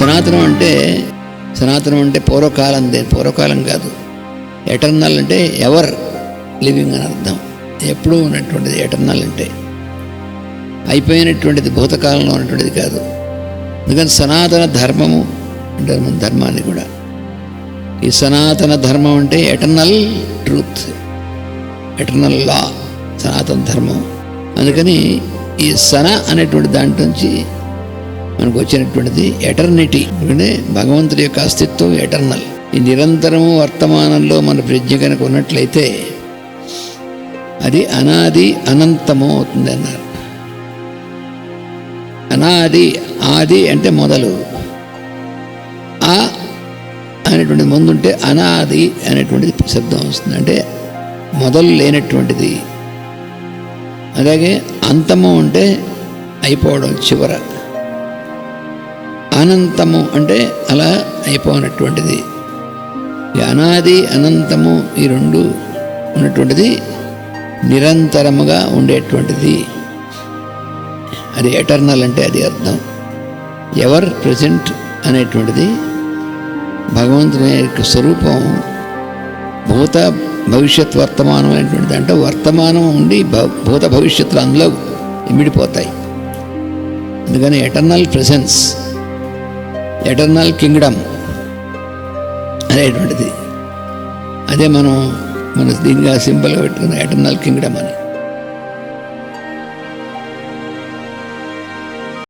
సనాతనం అంటే పూర్వకాలం కాదు. ఎటర్నల్ అంటే ఎవర్ లివింగ్ అని అర్థం. ఎప్పుడూ ఉన్నటువంటిది ఎటర్నల్ అంటే, అయిపోయినటువంటిది, భూతకాలంలో ఉన్నటువంటిది కాదు. అందుకని సనాతన ధర్మము అంటే మన ధర్మాన్ని కూడా, ఈ సనాతన ధర్మం అంటే ఎటర్నల్ ట్రూత్, ఎటర్నల్ లా, సనాతన ధర్మం. అందుకని ఈ సన అనేటువంటి దాంట్లోంచి మనకు వచ్చినటువంటిది ఎటర్నిటీ. ఎందుకంటే భగవంతుడి యొక్క అస్తిత్వం ఎటర్నల్. ఈ నిరంతరము వర్తమానంలో మన ప్రజ్ఞ కనుక ఉన్నట్లయితే అది అనాది అనంతము అవుతుంది అన్నారు. అనాది, ఆది అంటే మొదలు, ఆ అనేటువంటిది ముందుంటే అనాది అనేటువంటిది శబ్దం వస్తుంది, అంటే మొదలు లేనటువంటిది. అలాగే అంతము అంటే అయిపోవడం, చివర. అనంతము అంటే అలా అయిపోయినటువంటిది. ఈ అనాది అనంతము ఈ రెండు ఉన్నటువంటిది నిరంతరముగా ఉండేటువంటిది. అది ఎటర్నల్ అంటే అది అర్థం. ఎవర్ ప్రెజెంట్ అనేటువంటిది భగవంతుని యొక్క స్వరూపం. భూత భవిష్యత్ వర్తమానం అనేటువంటిది అంటే వర్తమానం ఉండి భూత భవిష్యత్తులు అందులో ఇమిడిపోతాయి. అందుకని ఎటర్నల్ ప్రెసెన్స్, ఎటర్నల్ కింగ్డమ్ అనేటువంటిది. అదే మన దీనిగా సింపుల్గా పెట్టుకున్న ఎటర్నల్ కింగ్డమ్ అని.